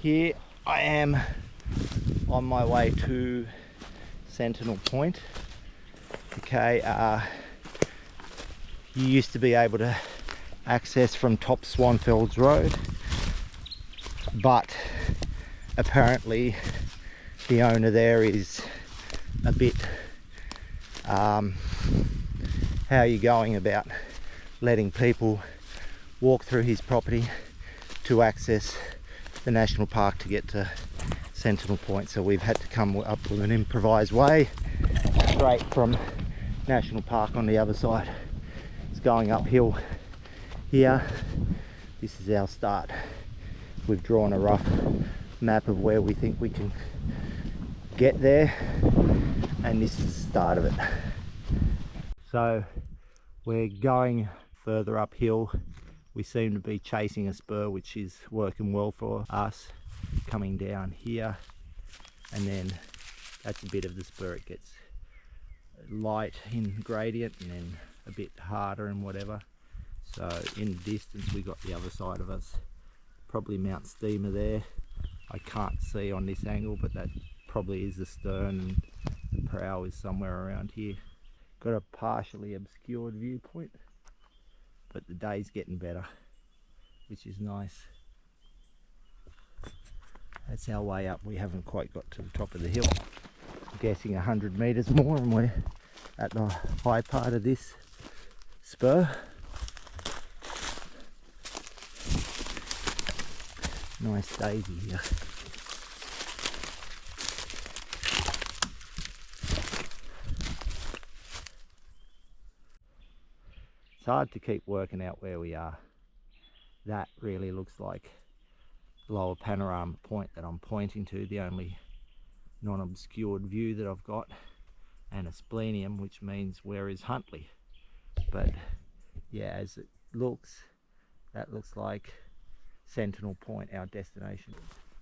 Here I am on my way to Sentinel Point. Okay, you used to be able to access from Top Swanfelds Road, but apparently the owner there is a bit how are you going about letting people walk through his property to access the national park to get to Sentinel Point. So we've had to come up with an improvised way straight from National Park on the other side. It's going uphill here. This is our start. We've drawn a rough map of where we think we can get there, and this is the start of it. So we're going further uphill. We seem to be chasing a spur, which is working well for us. Coming down here, and then that's a bit of the spur. It gets light in gradient and then a bit harder and whatever. So in the distance we got the other side of us, probably Mount Steamer there. I can't see on this angle, but that probably is the stern, and the prow is somewhere around here. Got a partially obscured viewpoint, but the day's getting better, which is nice. That's our way up. We haven't quite got to the top of the hill. I'm guessing 100 meters more, and we're at the high part of this spur. Nice daisy here. It's hard to keep working out where we are. That really looks like lower panoramic point that I'm pointing to, the only non-obscured view that I've got, and a splenium, which means where is Huntley. But yeah, as it looks, that looks like Sentinel Point, our destination.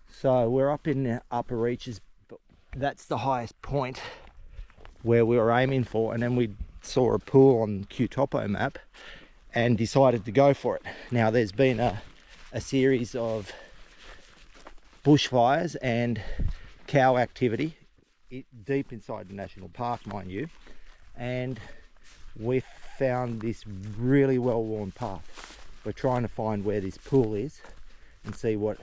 So we're up in the upper reaches, but that's the highest point where we were aiming for, and then we saw a pool on QTopo map and decided to go for it. Now there's been a series of bushfires and cow activity deep inside the national park, mind you, and we found this really well-worn path. We're trying to find where this pool is and see what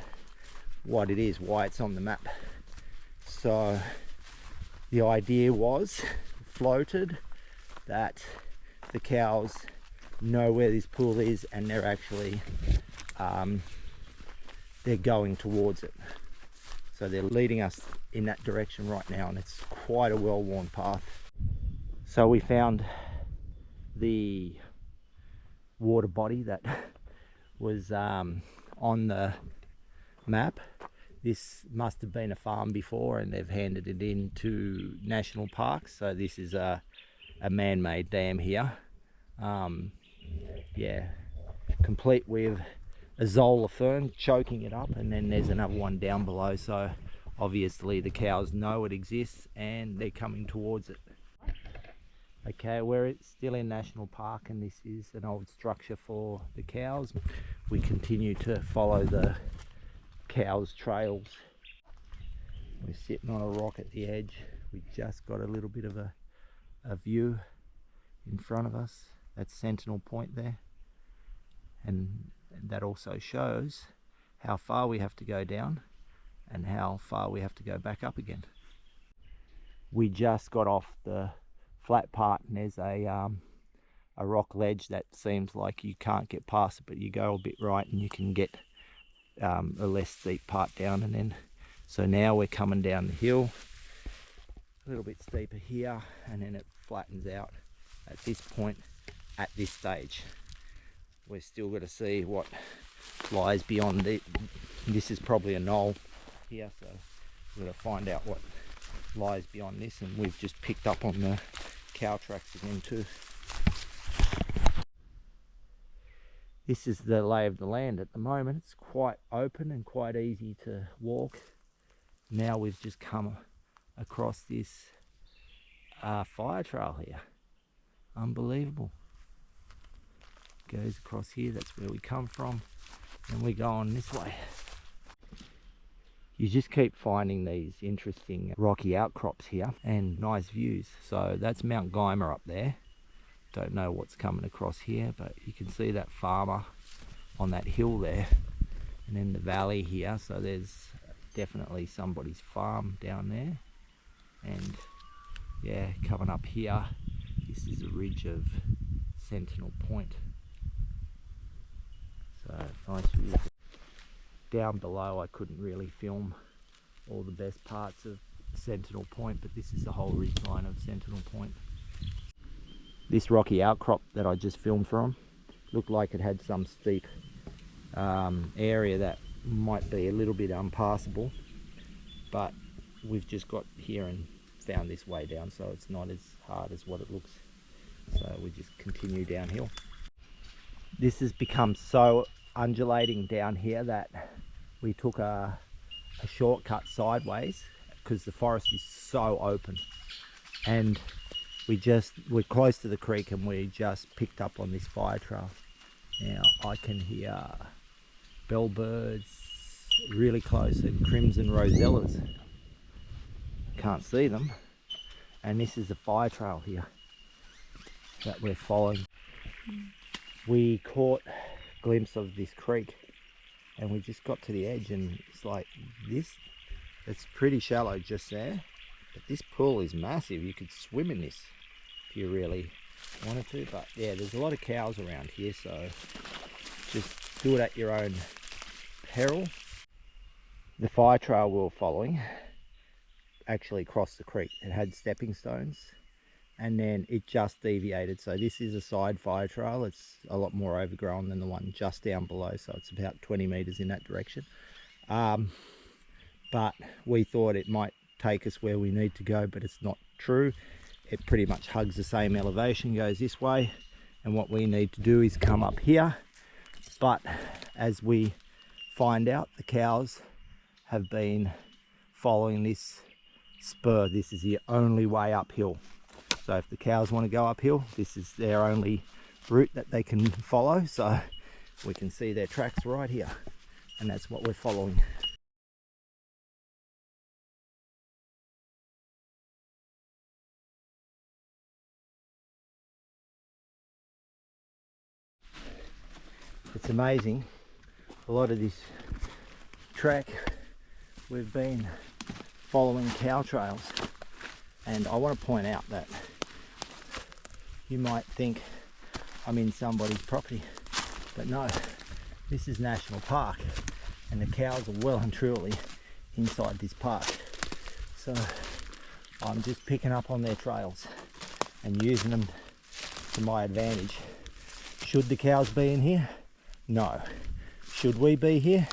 it is, why it's on the map. So the idea was floated that the cows know where this pool is, and they're actually they're going towards it. So they're leading us in that direction right now, and it's quite a well-worn path. So we found the water body that was on the map. This must have been a farm before, and they've handed it in to national parks. So this is a man-made dam here. Yeah, complete with a zola fern choking it up, and then there's another one down below. So obviously the cows know it exists and they're coming towards it. Okay, we're still in National Park, and this is an old structure for the cows. We continue to follow the cows' trails. We're sitting on a rock at the edge. We just got a little bit of a view in front of us. That's Sentinel Point there, and that also shows how far we have to go down and how far we have to go back up again. We just got off the flat part, and there's a rock ledge that seems like you can't get past it, but you go a bit right and you can get a less steep part down. And then so now we're coming down the hill, a little bit steeper here, and then it flattens out at this point. At this stage we're still got to see what lies beyond it. This is probably a knoll here, so we're going to find out what lies beyond this. And we've just picked up on the cow tracks again too. This is the lay of the land at the moment. It's quite open and quite easy to walk. Now we've just come across this fire trail here. Unbelievable. Goes across here, that's where we come from, and we go on this way. You just keep finding these interesting rocky outcrops here and nice views. So that's Mount Guymer up there. Don't know what's coming across here, but you can see that farmer on that hill there, and then the valley here. So there's definitely somebody's farm down there. And yeah, coming up here, this is a ridge of Sentinel Point. So nice view. Down below I couldn't really film all the best parts of Sentinel Point, but this is the whole ridge line of Sentinel Point. This rocky outcrop that I just filmed from looked like it had some steep area that might be a little bit unpassable, but we've just got here and found this way down, so it's not as hard as what it looks. So we just continue downhill. This has become so undulating down here that we took a shortcut sideways because the forest is so open, and we're close to the creek and we just picked up on this fire trail. Now I can hear bellbirds really close and crimson rosellas. Can't see them, and this is a fire trail here that we're following. We caught a glimpse of this creek and we just got to the edge, and it's like this. It's pretty shallow just there, but this pool is massive. You could swim in this if you really wanted to, but yeah, there's a lot of cows around here, so just do it at your own peril. The fire trail we were following actually crossed the creek. It had stepping stones and then it just deviated. So this is a side fire trail. It's a lot more overgrown than the one just down below, so it's about 20 meters in that direction. But we thought it might take us where we need to go, but it's not true. It pretty much hugs the same elevation, goes this way, and what we need to do is come up here. But as we find out, the cows have been following this spur. This is the only way uphill. So if the cows want to go uphill, this is their only route that they can follow. So we can see their tracks right here, and that's what we're following. It's amazing, a lot of this track we've been following cow trails, and I want to point out that you might think I'm in somebody's property, but no, this is National Park and the cows are well and truly inside this park. So I'm just picking up on their trails and using them to my advantage. Should the cows be in here? No. Should we be here?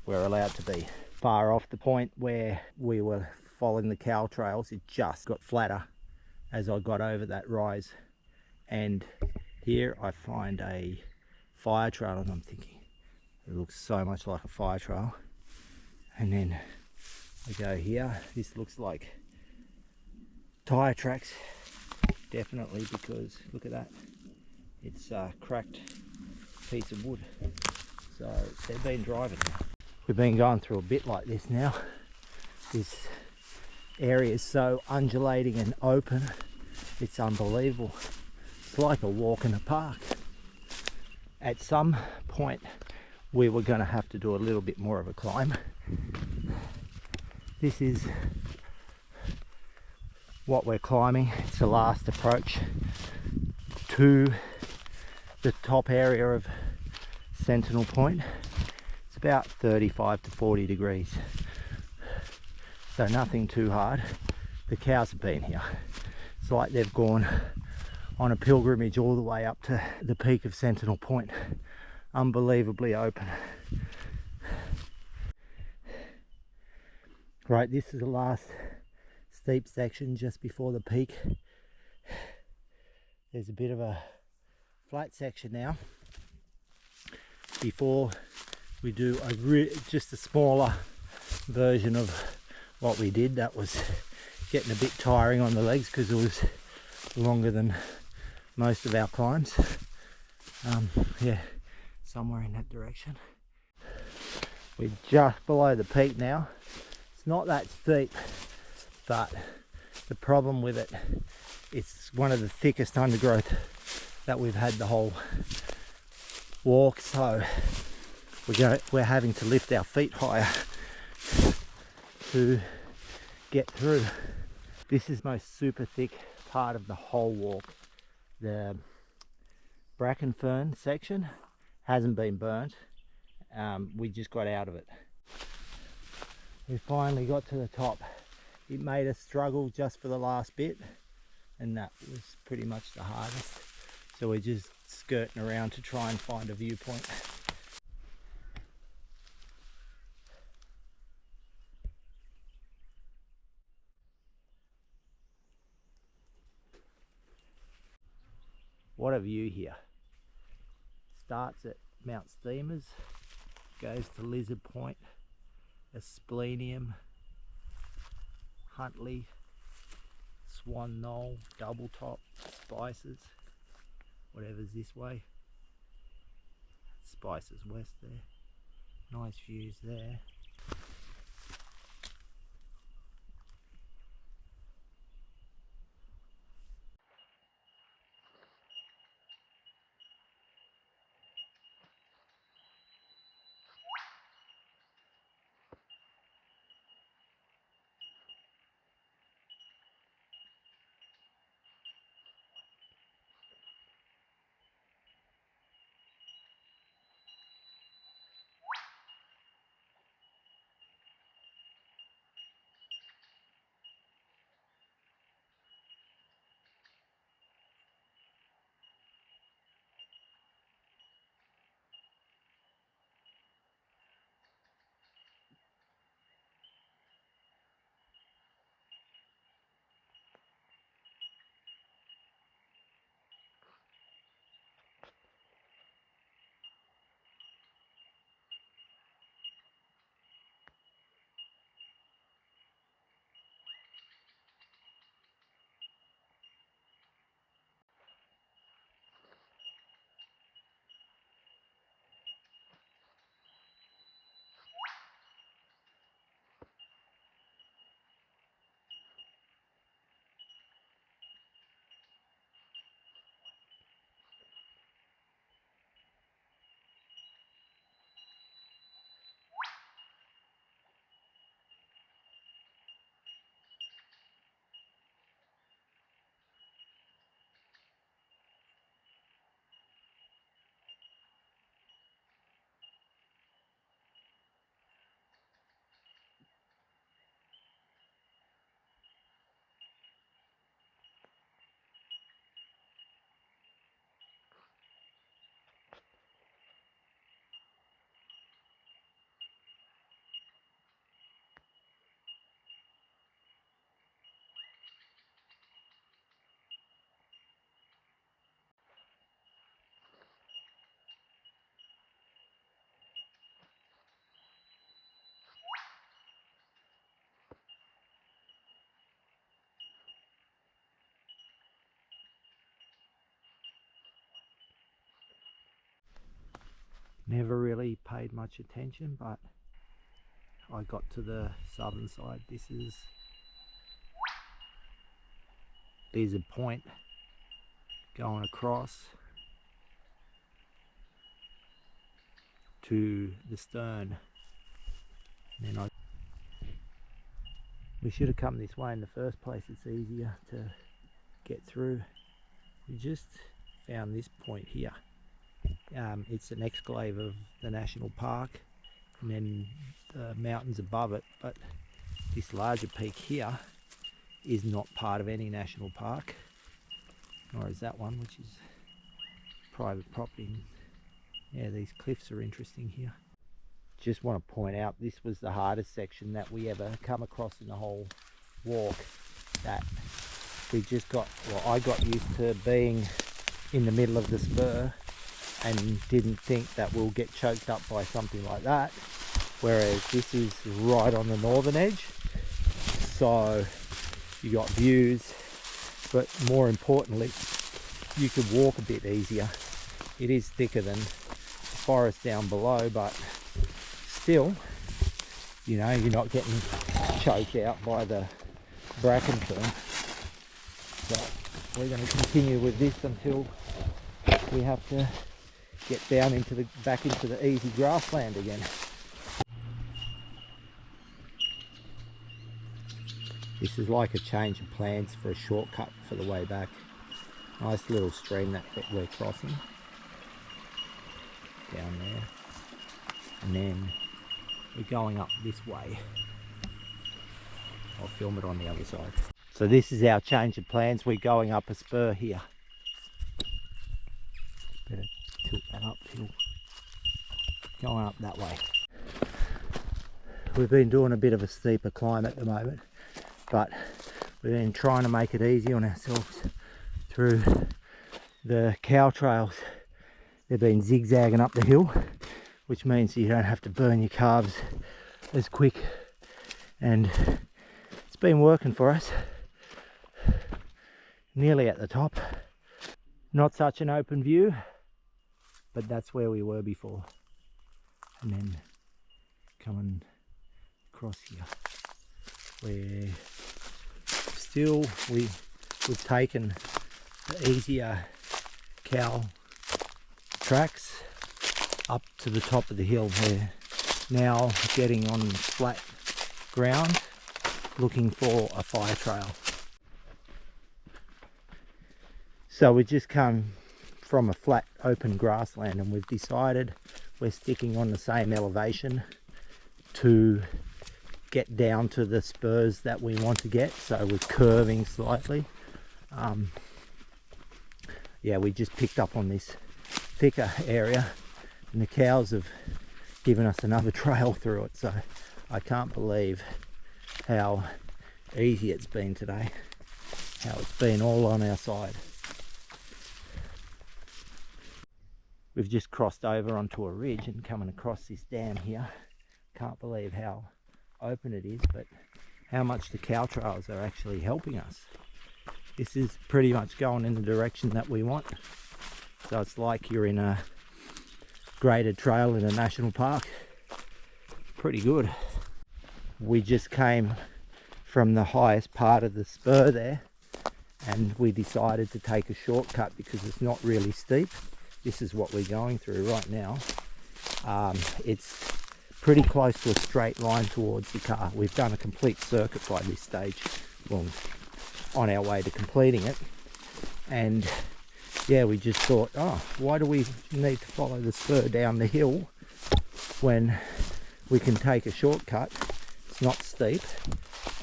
We're allowed to be. Far off the point where we were following the cow trails, it just got flatter as I got over that rise. And here I find a fire trail, and I'm thinking, it looks so much like a fire trail. And then I go here, this looks like tyre tracks, definitely, because look at that, it's a cracked piece of wood. So they've been driving. We've been going through a bit like this now. This area is so undulating and open, it's unbelievable. It's like a walk in the park. At some point we were going to have to do a little bit more of a climb. This is what we're climbing. It's the last approach to the top area of Sentinel Point. It's about 35 to 40 degrees, so nothing too hard. The cows have been here. It's like they've gone on a pilgrimage all the way up to the peak of Sentinel Point. Unbelievably open. Right, this is the last steep section just before the peak. There's a bit of a flat section now before we do just a smaller version of what we did. That was getting a bit tiring on the legs because it was longer than most of our climbs. Yeah, somewhere in that direction. We're just below the peak now. It's not that steep, but the problem with it, it's one of the thickest undergrowth that we've had the whole walk, so we're having to lift our feet higher to get through. This is the most super thick part of the whole walk. The bracken fern section hasn't been burnt. We just got out of it. We finally got to the top. It made us struggle just for the last bit, and that was pretty much the hardest. So we're just skirting around to try and find a viewpoint. What a view here. Starts at Mount Steamers, goes to Lizard Point, Asplenium, Huntley, Swan Knoll, Double Top, Spices, whatever's this way. Spices west there. Nice views there. Never really paid much attention, but I got to the southern side. This is Lizard Point going across to the stern. And then we should have come this way in the first place. It's easier to get through. We just found this point here. It's an exclave of the national park, and then the mountains above it, but this larger peak here is not part of any national park, nor is that one, which is private property. Yeah, these cliffs are interesting here. Just want to point out, this was the hardest section that we ever come across in the whole walk. That we just got, well, I got used to being in the middle of the spur and didn't think that we'll get choked up by something like that, whereas this is right on the northern edge, so you got views, but more importantly you could walk a bit easier. It is thicker than the forest down below, but still, you know, you're not getting choked out by the bracken fern. So we're going to continue with this until we have to get down into the back into the easy grassland again. This is like a change of plans for a shortcut for the way back. Nice little stream that we're crossing down there, and then we're going up this way. I'll film it on the other side. So this is our change of plans. We're going up a spur here. Better tilt that uphill. Going up that way. We've been doing a bit of a steeper climb at the moment, but we've been trying to make it easy on ourselves through the cow trails. They've been zigzagging up the hill, which means you don't have to burn your calves as quick, and it's been working for us. Nearly at the top. Not such an open view, but that's where we were before. And then coming across here, where still we've taken the easier cow tracks up to the top of the hill. We're now getting on flat ground looking for a fire trail. So we just come from a flat open grassland, and we've decided we're sticking on the same elevation to get down to the spurs that we want to get. So we're curving slightly. Yeah, we just picked up on this thicker area, and the cows have given us another trail through it. So I can't believe how easy it's been today, how it's been all on our side. We've just crossed over onto a ridge and coming across this dam here. Can't believe how open it is, but how much the cow trails are actually helping us. This is pretty much going in the direction that we want. So it's like you're in a graded trail in a national park. Pretty good. We just came from the highest part of the spur there, and we decided to take a shortcut because it's not really steep. This is what we're going through right now. It's pretty close to a straight line towards the car. We've done a complete circuit by this stage, well, on our way to completing it. And yeah, we just thought, oh, why do we need to follow the spur down the hill when we can take a shortcut? It's not steep,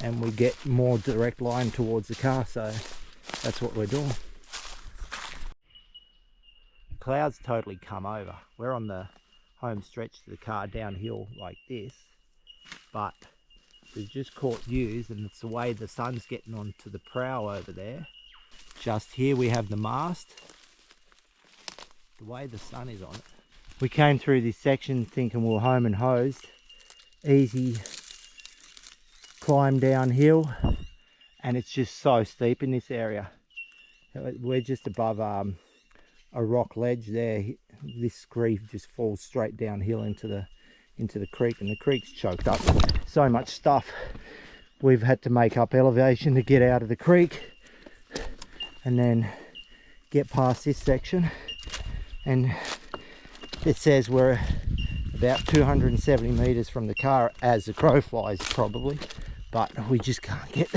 and we get more direct line towards the car. So that's what we're doing. Clouds totally come over. We're on the home stretch to the car downhill like this, but we've just caught views, and it's the way the sun's getting onto the prow over there. Just here we have the mast. The way the sun is on it. We came through this section thinking we were home and hosed. Easy climb downhill, and it's just so steep in this area. We're just above a rock ledge there. This scree just falls straight downhill into the creek, and the creek's choked up. So much stuff. We've had to make up elevation to get out of the creek and then get past this section, and it says we're about 270 meters from the car as the crow flies probably, but we just can't get